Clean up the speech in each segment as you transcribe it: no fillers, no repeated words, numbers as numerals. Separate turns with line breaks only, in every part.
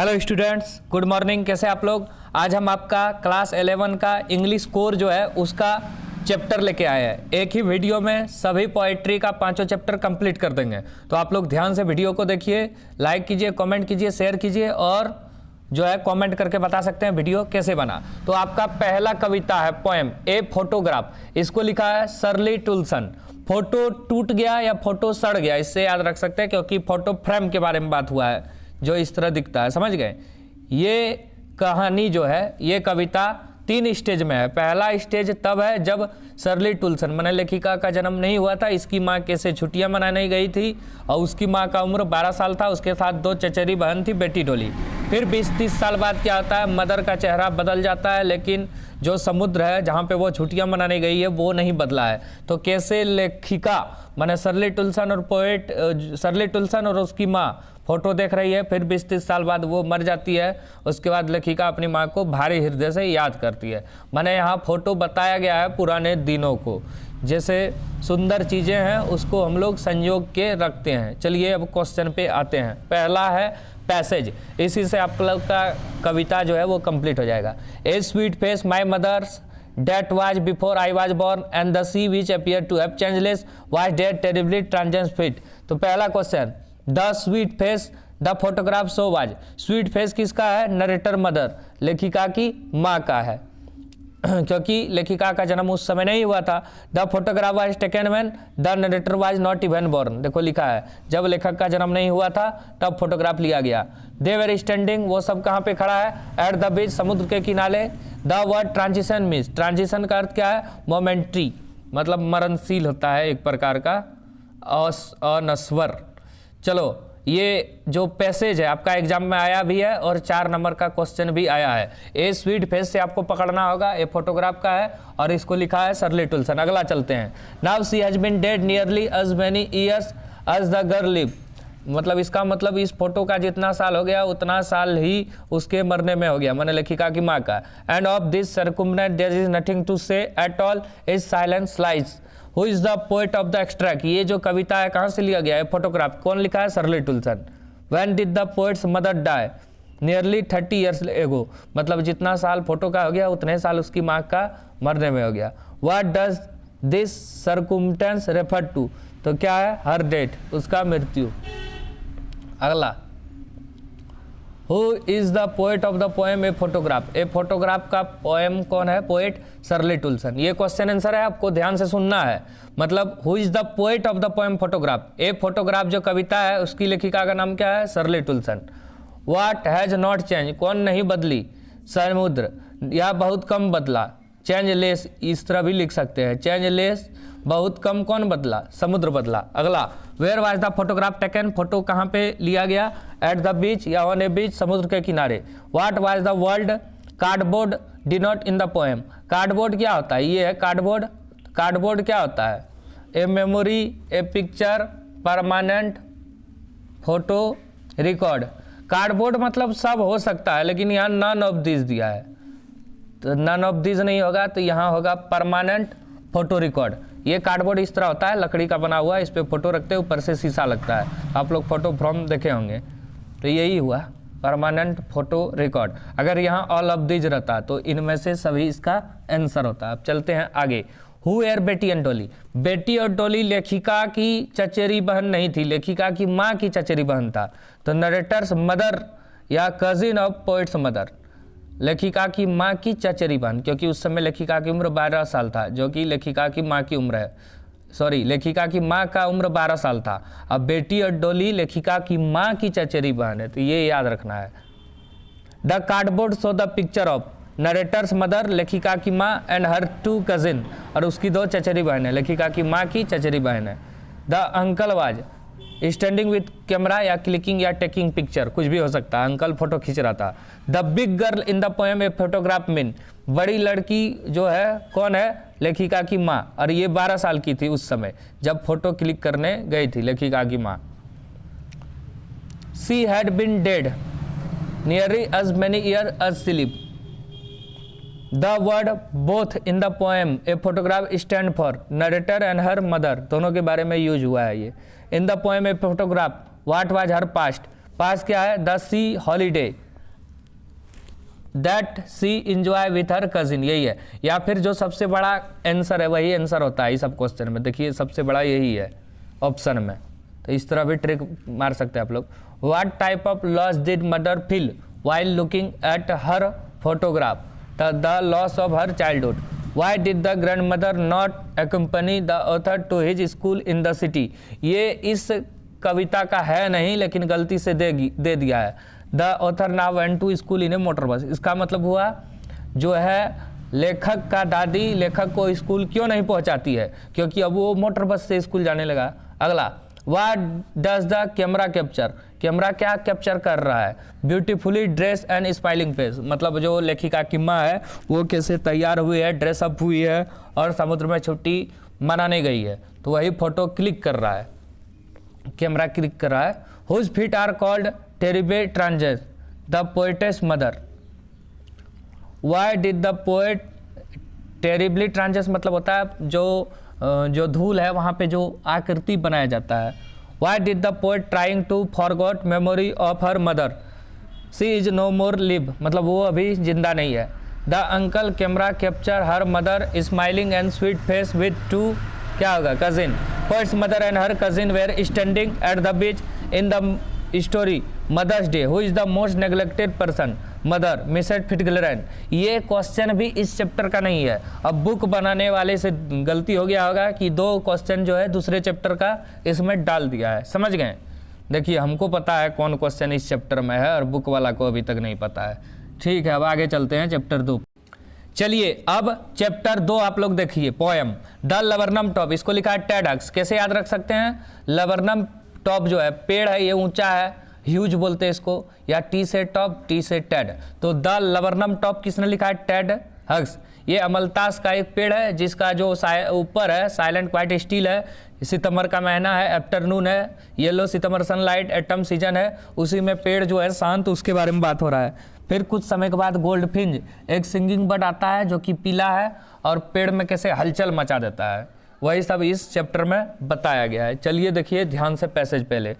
Hello students, good morning. कैसे आप लोग? आज हम आपका क्लास 11 का इंग्लिश कोर जो है उसका चैप्टर लेके आए हैं। एक ही वीडियो में सभी पोएट्री का पांचों चैप्टर कंप्लीट कर देंगे। तो आप लोग ध्यान से वीडियो को देखिए, लाइक कीजिए, कमेंट कीजिए, शेयर कीजिए और जो है कमेंट करके बता सकते हैं वीडियो कैसे बना। तो आपका पहला कविता है पोएम ए फोटोग्राफ। इसको लिखा है शर्ली टुलसन। फोटो टूट गया या फोटो सड़ गया, इससे याद रख सकते हैं क्योंकि फोटो फ्रेम के बारे में बात हुआ है जो इस तरह दिखता है। समझ गए? ये कहानी जो है, ये कविता 3 स्टेज में है। पहला स्टेज तब है जब शर्ली टुलसन माने लेखिका का जन्म नहीं हुआ था। इसकी माँ कैसे छुट्टियां मनाने गई थी और उसकी माँ का उम्र 12 साल था। उसके साथ 2 चचेरी बहन थी, बेटी डोली। फिर 20-30 साल बाद क्या होता है, मदर का चेहरा बदल जाता है, लेकिन जो समुद्र है जहाँ पे वो छुट्टियां मनाने गई है वो नहीं बदला है। तो कैसे लेखिका माने शर्ली टुलसन और पोएट शर्ली टुलसन और उसकी माँ फोटो देख रही है। फिर 20-30 साल बाद वो मर जाती है। उसके बाद लेखिका अपनी माँ को भारी हृदय से याद करती है। माने यहाँ फोटो बताया गया है पुराने दिनों को, जैसे सुंदर चीज़ें हैं उसको हम लोग संयोग के रखते हैं। चलिए अब क्वेश्चन पे आते हैं। पहला है पैसेज, इसी से आप लोग का कविता जो है वो कंप्लीट हो जाएगा। A sweet face my mother's that was before I was born and the sea which appeared to have changeless was dead terribly transient। तो पहला question, the sweet face the photograph so was. Sweet face किसका है? Narrator mother, लेखिका की माँ का है क्योंकि लेखिका का जन्म उस समय नहीं हुआ था। The photograph was taken when the narrator was not even born. देखो लिखा है जब लेखक का जन्म नहीं हुआ था तब फोटोग्राफ लिया गया। दे वर स्टैंडिंग, वो सब कहाँ पे खड़ा है? एट द बीच, समुद्र के किनारे। The word transition means, transition का अर्थ क्या है? मोमेंट्री, मतलब मरणशील होता है एक प्रकार का, अनस्वर। चलो ये जो पैसेज है आपका एग्जाम में आया भी है और 4 नंबर का क्वेश्चन भी आया है। ए स्वीट फेस से आपको पकड़ना होगा, ए फोटोग्राफ का है और इसको लिखा है शर्ली टुलसन। अगला चलते हैं। Now she has been dead nearly as many years as the girl live. मतलब इसका मतलब इस फोटो का जितना साल हो गया उतना साल ही उसके मरने में हो गया, माने लेखिका की माँ का। And of this circumstance there is nothing to say at all, is silence lies. Who is the poet of the extract. ये जो कविता है कहाँ से लिया गया है? फोटोग्राफ। कौन लिखा है? Shirley Toulson. When did the poet's mother die? Nearly 30 years ago. मतलब जितना साल फोटो का हो गया उतने साल उसकी माँ का मरने में हो गया। What does this circumstance refer to? तो क्या है? हर डेट, उसका मृत्यु। अगला, who is the poet of the poem a photograph. A photograph का पोएम कौन है? Poet Shirley Toulson. ये क्वेश्चन आंसर है, आपको ध्यान से सुनना है। मतलब who is the poet of the poem photograph. A photograph जो कविता है उसकी लेखिका का नाम क्या है? Shirley Toulson. What has not change, कौन नहीं बदली? समुद्र, या बहुत कम बदला। चेंज लेस, इस तरह भी लिख सकते हैं, चेंज लेस, बहुत कम कौन बदला? समुद्र बदला। अगला, where was the photograph taken. Photo कहाँ पे लिया गया? एट द बीच या ऑन ए बीच, समुद्र के किनारे। What was the word cardboard denote in the poem. Cardboard क्या होता है? ये है कार्डबोर्ड। कार्डबोर्ड क्या होता है? A memory, a picture, permanent, photo, record. Cardboard मतलब सब हो सकता है, लेकिन यहाँ नन ऑफ दिस दिया है, तो नन ऑफ दिस नहीं होगा, तो यहाँ होगा परमानेंट फोटो रिकॉर्ड। ये कार्डबोर्ड इस तरह होता है, लकड़ी का बना हुआ है, इस पे फोटो रखते हैं, ऊपर से शीशा लगता है। आप लोग फोटो फ्रेम देखे होंगे, तो यही हुआ परमानेंट फोटो रिकॉर्ड। अगर यहाँ ऑल ऑफ दिस रहता तो इनमें से सभी इसका आंसर होता। अब चलते हैं आगे। हु एर बेटी एंड डोली। बेटी और डोली लेखिका की चचेरी बहन नहीं थी, लेखिका की माँ की चचेरी बहन था। तो नरेटर्स मदर या कजिन ऑफ पोएट्स मदर, लेखिका की माँ की चचेरी बहन, क्योंकि उस समय लेखिका की उम्र 12 साल था, जो कि लेखिका की माँ की उम्र है। सॉरी, लेखिका की माँ का उम्र 12 साल था। अब बेटी और डोली लेखिका की माँ की चचेरी बहन है, तो ये याद रखना है। The cardboard show the picture of narrator's mother, लेखिका की माँ, एंड हर 2 कजिन, और उसकी 2 चचेरी बहन है, लेखिका की माँ की चचेरी बहन है। The uncle was standing with camera या क्लिकिंग या टेकिंग पिक्चर, कुछ भी हो सकता है। अंकल फोटो खींच रहा था। The big girl in the poem a photograph mean. बड़ी लड़की जो है कौन है? लेखिका की माँ, और ये 12 साल की थी उस समय जब फोटो क्लिक करने गई थी लेखिका की माँ। She had been dead nearly as many year as she live. The word both in the poem a photograph stand for narrator and her mother, दोनों के बारे में यूज हुआ है ये। In the poem a photograph what was her past. Past क्या है? The sea holiday, that sea enjoy with her cousin, यही है। या फिर जो सबसे बड़ा आंसर है वही आंसर होता है इस सब क्वेश्चन में। देखिए सबसे बड़ा यही है ऑप्शन में, तो इस तरह भी ट्रिक मार सकते हैं आप लोग। What type of loss did mother feel while looking at her photograph the loss of her childhood. Why did the grandmother not accompany the author to his school in the city? ये इस कविता का है नहीं, लेकिन गलती से दे दिया है। The author now went to school in a motor bus। इसका मतलब हुआ जो है लेखक का दादी लेखक को स्कूल क्यों नहीं पहुंचाती है, क्योंकि अब वो मोटर बस से स्कूल जाने लगा। अगला, What does the camera capture? Camera क्या कैप्चर कर रहा है? Beautifully dress and smiling face, मतलब जो लेखिका किम्मा है वो कैसे तैयार हुई है, ड्रेसअप हुई है और समुद्र में छुट्टी मनाने गई है, तो वही फोटो क्लिक कर रहा है, कैमरा क्लिक कर रहा है। Whose feet are called terribly transient the poetess mother. Why did the poet terribly transient, मतलब होता है जो धूल है वहाँ पे जो आकृति बनाया जाता है। Why did the poet trying to forget memory of her mother? She is no more live, मतलब वो अभी जिंदा नहीं है। The uncle camera capture her mother smiling and sweet face with two, क्या होगा, cousin. Poet's mother and her cousin were standing at the beach in the story Mother's Day. Who is the most neglected person? Mother, Mrs Fitzgerald. ये question भी इस chapter का नहीं है। अब book बनाने वाले से गलती हो गया होगा कि 2 क्वेश्चन जो है दूसरे चैप्टर का इसमें डाल दिया है, समझ गए। देखिए हमको पता है कौन क्वेश्चन इस चैप्टर में है और बुक वाला को अभी तक नहीं पता है। ठीक है, अब आगे चलते हैं चैप्टर 2। चलिए अब चैप्टर 2 आप लोग देखिए, पोएम द लबरनम टॉप। इसको लिखा है टेडक्स। कैसे याद रख सकते हैं? लबरनम टॉप जो है पेड़ है, ये ऊंचा है, ह्यूज बोलते हैं इसको, या टी से टॉप, टी से टेड। तो द लबरनम टॉप किसने लिखा है? Ted hugs. ये अमलतास का एक पेड़ है जिसका जो ऊपर है साइलेंट क्वाइट स्टील है। सितंबर का महीना है, आफ्टरनून है, येलो सितंबर सनलाइट, एटम सीजन है, उसी में पेड़ जो है शांत, उसके बारे में बात हो रहा है। फिर कुछ समय के बाद गोल्ड फिंच एक सिंगिंग बर्ड आता है जो कि पीला है और पेड़ में कैसे हलचल मचा देता है, वही सब इस चैप्टर में बताया गया है। चलिए देखिए ध्यान से पैसेज पहले।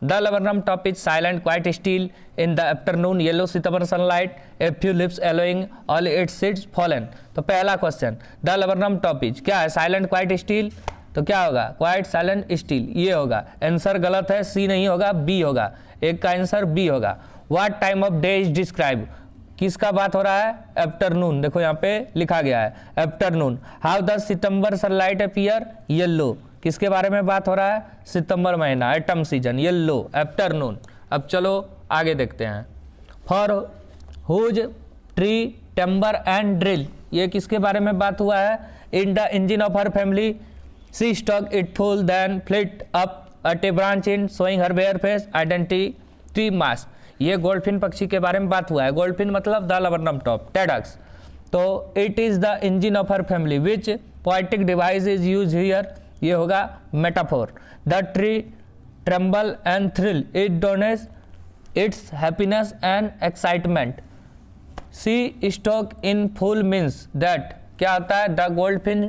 The laburnum top is silent, quite still in the afternoon, yellow September sunlight, a few leaves allowing all its seeds fallen। तो पहला question, the laburnum top is क्या है? silent, quite still, तो क्या होगा? quite silent still, ये होगा। Answer गलत है, सी नहीं होगा, बी होगा। एक का आंसर बी होगा। What time of day is described? किसका बात हो रहा है? आफ्टरनून। देखो यहाँ पे लिखा गया है afternoon. How the September sunlight appear? Yellow. किसके बारे में बात हो रहा है? सितंबर महीना, एटम सीजन, येलो, आफ्टरनून। अब चलो आगे देखते हैं। For whose tree tremble and thrill, ये किसके बारे में बात हुआ है? In the engine of her family she stokes it full then flit up at a branch end showing her bare face identity mask. ये गोल्डफिन पक्षी के बारे में बात हुआ है। गोल्डफिन मतलब द लबरनम टॉप, टेडक्स। तो it is the engine of her family which poetic device is use here, ये होगा metaphor. The tree tremble and thrill, it denotes its happiness and excitement. She stokes in full means that, क्या होता है? The goldfinch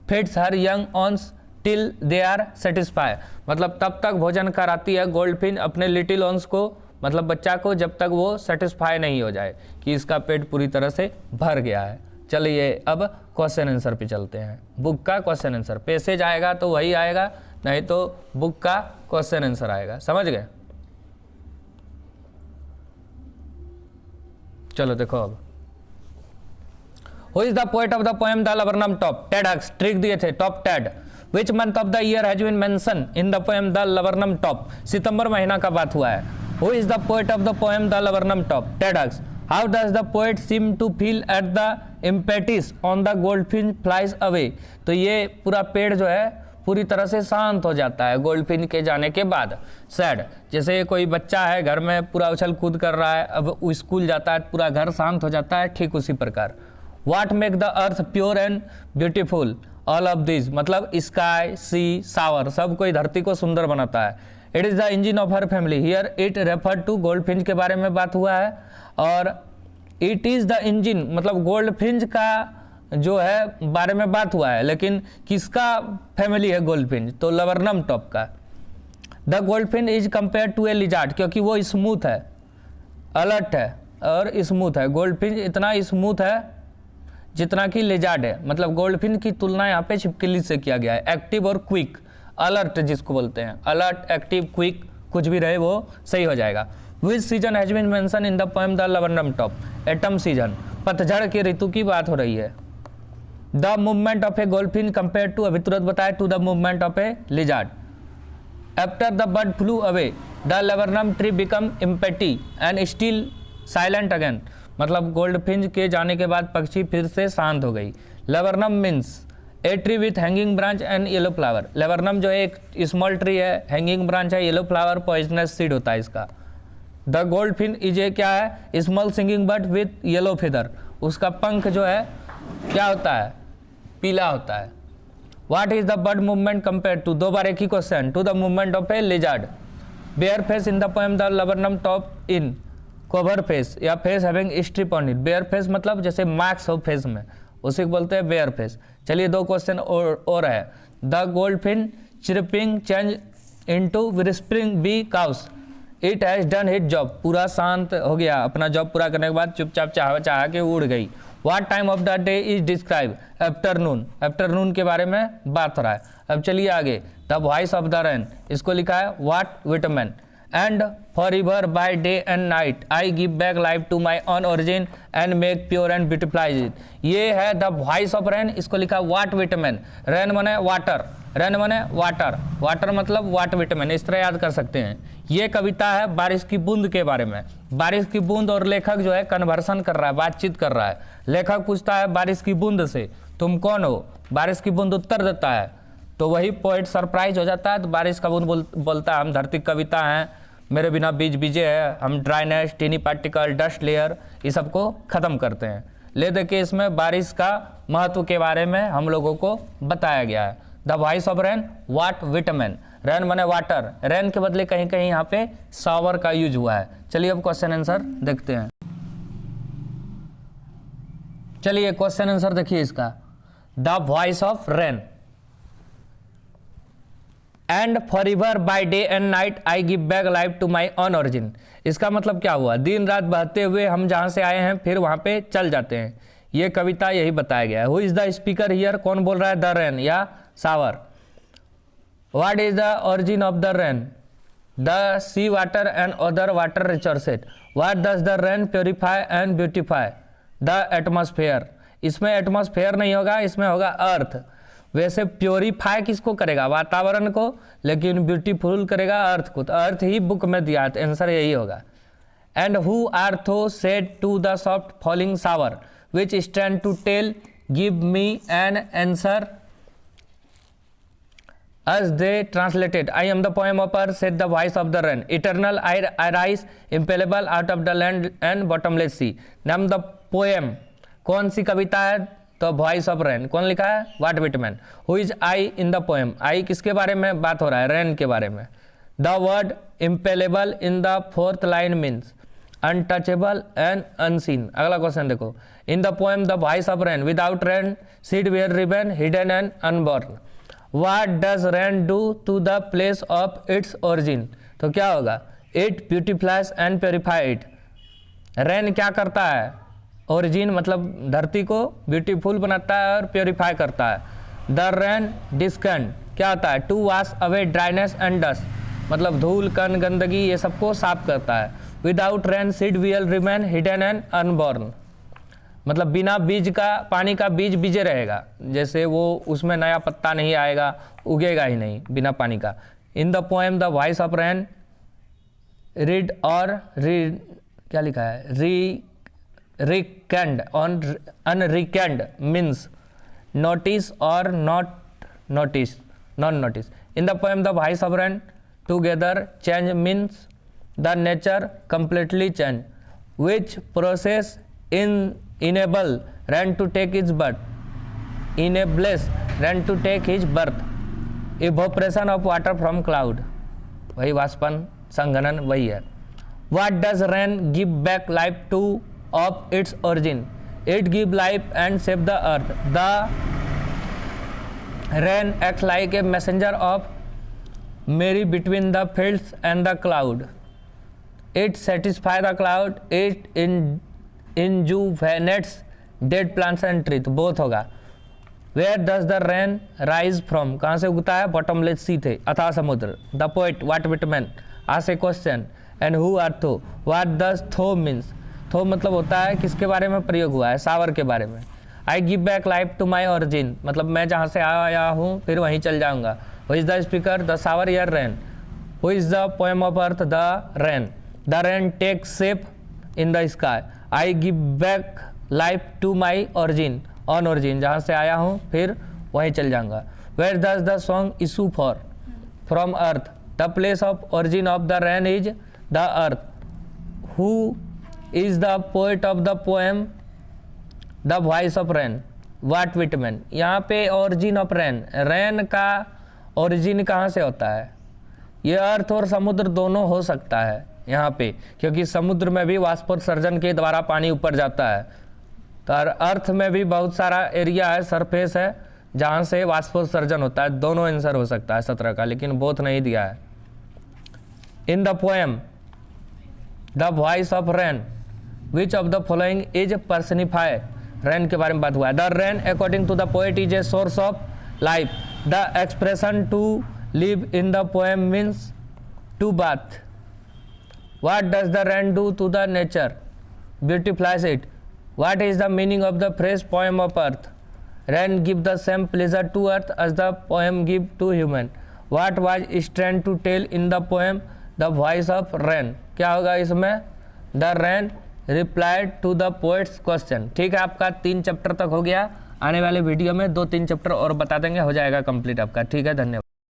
feeds her young ones till they are satisfy, मतलब तब तक भोजन कराती है गोल्डफिन अपने लिटिल ऑन्स को, मतलब बच्चा को, जब तक वो सेटिस्फाई नहीं हो जाए कि इसका पेट पूरी तरह से भर गया है। चलिए अब क्वेश्चन आंसर पे चलते हैं। बुक का क्वेश्चन आंसर, पैसेज आएगा तो वही आएगा, नहीं तो बुक का क्वेश्चन आंसर आएगा, समझ गए। चलो देखो अब, who is the poet of the poem the laburnum top? Ted Hughes. ट्रिक दिए थे, top Ted. Which month of the year has been mention in the poem the laburnum top? सितंबर महीना का बात हुआ है। Who is the poet of the poem the laburnum top? Ted Hughes. How does the poet seem to feel at the impetus on the goldfinch flies away? तो ये पूरा पेड़ जो है पूरी तरह से शांत हो जाता है गोल्डफिन के जाने के बाद। सैड, जैसे कोई बच्चा है घर में पूरा उछल कूद कर रहा है, अब वो स्कूल जाता है पूरा घर शांत हो जाता है, ठीक उसी प्रकार। What make the earth pure and beautiful? All of these, मतलब स्काई, सी, सावर, सब कोई धरती को सुंदर बनाता है। It is the engine of her family, here it refer to goldfinch के बारे में बात हुआ है। और इट इज़ द इंजन मतलब गोल्डफिंच का जो है बारे में बात हुआ है, लेकिन किसका फैमिली है गोल्डफिंच? तो लबरनम टॉप का। The goldfinch is compare to a lizard, क्योंकि वो स्मूथ है, अलर्ट है, और स्मूथ है। गोल्डफिंच इतना स्मूथ है जितना कि लिजार्ड है, मतलब गोल्डफिंच की तुलना यहाँ पे छिपकली से किया गया है। एक्टिव और क्विक, अलर्ट जिसको बोलते हैं, अलर्ट, एक्टिव, क्विक, कुछ भी रहे वो सही हो जाएगा। Which season has been mention in the poem the laburnum top? Autumn season, पतझड़ के ऋतु की बात हो रही है। The movement of a goldfinch compare to, अभी तुरंत बताया, to the movement of a lizard. After the bird flew away the laburnum tree become empty and still silent again, मतलब गोल्डफिंच के जाने के बाद पक्षी फिर से शांत हो गई। Laburnum means a tree with hanging branch and yellow flower. Laburnum जो है एक स्मॉल ट्री है, हैंगिंग ब्रांच है, येलो फ्लावर पॉइजनस सीड होता है इसका। द गोल्डफिन इज ए क्या है? Small singing bird with yellow feather. उसका पंख जो है क्या होता है? पीला होता है। What is the bird movement compare to? दो बार एक ही question. To the movement of a lizard. Bare face in the poem the laburnum top in cover face या face having strip on it. Bare face मतलब जैसे marks हो face में, उसे बोलते हैं बेयर फेस। चलिए दो क्वेश्चन और है। The goldfinch chirping change into whispering because. It has done hit job. पूरा शांत हो गया, अपना जॉब पूरा करने के बाद चुपचाप चाह के उड़ गई। What time of the day is describe? Afternoon. Afternoon के बारे में बात हो रहा है। अब चलिए आगे। The voice of the rain, इसको लिखा है Walt Whitman. And for ever by day and night I give back life to my own origin and make pure and beautifies it. ये है द वॉइस ऑफ रेन, इसको लिखा Walt Whitman. Rain मने water, rain मने water, water मतलब Walt Whitman, इस तरह याद कर सकते हैं। ये कविता है बारिश की बूंद के बारे में। बारिश की बूंद और लेखक जो है कन्वर्सन कर रहा है, बातचीत कर रहा है। लेखक पूछता है बारिश की बूंद से तुम कौन हो? बारिश की बूंद उत्तर देता है, तो वही पोएट सरप्राइज हो जाता है। तो बारिश का बूंद बोलता है हम धरती कविता हैं, मेरे बिना बीज बीजे है, हम dryness, tiny particle, dust layer, ये सबको खत्म करते हैं। ले दे के इसमें बारिश का महत्व के बारे में हम लोगों को बताया गया है। The voice of rain what Whitman. Rain माने वाटर, रेन के बदले कहीं कहीं यहाँ पे शावर का यूज हुआ है। चलिए अब क्वेश्चन आंसर देखते हैं। चलिए क्वेश्चन आंसर देखिए इसका। The voice of rain and for ever by day and night I give back life to my own origin. इसका मतलब क्या हुआ? दिन रात बहते हुए हम जहाँ से आए हैं फिर वहाँ पे चल जाते हैं। ये कविता यही बताया गया है। Who is the speaker here? कौन बोल रहा है? द रेन या shower. What is the origin of the rain? The sea water and other water resources. What does the rain purify and beautify? The atmosphere. इसमें atmosphere नहीं होगा, इसमें होगा अर्थ। वैसे प्योरीफाई किसको करेगा? वातावरण को, लेकिन ब्यूटीफुल करेगा अर्थ को। तो अर्थ ही बुक में दिया है, तो आंसर यही होगा। And who are thou said to the soft falling shower which stand to tell give me an answer as they translated I am the poem of earth said the voice of the rain eternal I rise impalpable out of the land and bottomless sea। नाम the poem, कौन सी कविता है? तो voice of rain. कौन लिखा है? Walt Whitman. Who is I in the poem? I किसके बारे में बात हो रहा है? रेन के बारे में। The word impalpable in the fourth line means untouchable and unseen. अगला क्वेश्चन देखो। In the poem the voice of rain without rain seed where ribbon hidden and unborn. What does rain do to the place of its origin? तो क्या होगा? It beautifies and purifies it। Rain क्या करता है? Origin मतलब धरती को beautiful बनाता है और प्योरीफाई करता है। द रेन डिस्कन क्या होता है? To wash away dryness and dust, मतलब धूल, कण, गंदगी ये सबको साफ करता है। Without rain seed will remain hidden and unborn, मतलब बिना बीज का, पानी का बीज बीजे रहेगा, जैसे वो उसमें नया पत्ता नहीं आएगा, उगेगा ही नहीं बिना पानी का। इन the poem the voice of rain read और रीड क्या लिखा है? रिकेंड ऑन अनरिकेंड मीन्स नोटिस और not notice, non notice. In the poem the voice of rain together change means the nature completely change which process enable rain to take its birth, enables rain to take his birth। evaporation of water from cloud, वही वाष्पन, संघनन वही है। what does rain give back life to of its origin? it give life and save the earth। the rain acts like a messenger of Mary between the fields and the cloud। It satisfy the cloud, it rejuvenates dead plants and tree, तो both होगा। Where does the rain rise from, कहाँ से उगता है, bottomless sea थे, अथाह समुद्र। The poet Walt Whitman ask a question and who are thou, what does thou means, thou मतलब होता है किसके बारे में प्रयोग हुआ है, सावर के बारे में। I give back life to my origin, मतलब मैं जहाँ से आया हूँ फिर वहीं चल जाऊँगा। Who is the speaker, the shower or rain. Who is the poem of earth, the rain. The rain takes shape in the sky. I give back life to my origin, own origin, जहाँ से आया हूँ फिर वहीं चल जाऊँगा। Where does the song issue forth, from earth. The place of origin of the rain is the earth. Who is the poet of the poem the voice of rain, what Whitman. यहाँ पे origin of rain, rain का origin कहाँ से होता है, ये अर्थ और समुद्र दोनों हो सकता है यहाँ पे, क्योंकि समुद्र में भी वाष्पोत्सर्जन के द्वारा पानी ऊपर जाता है। तो अर्थ में भी बहुत सारा एरिया है, सरफेस है, जहाँ से वाष्पोत्सर्जन होता है। दोनों आंसर हो सकता है 17 का, लेकिन बोथ नहीं दिया है। In the poem the voice of rain which of the following is personify, rain के बारे में बात हुआ है। The rain according to the poet is a source of life. The expression to lave in the poem means to bath. What does the rain do to the nature, beautifies it. What is the meaning of the fresh poem of earth, rain give the same pleasure to earth as the poem give to human. What was strange to tell in the poem the voice of rain, क्या होगा इसमें, the rain replied to the poet's question. ठीक है, आपका 3 chapter तक हो गया। आने वाले वीडियो में 2-3 चैप्टर और बता देंगे, हो जाएगा कंप्लीट आपका। ठीक है, धन्यवाद।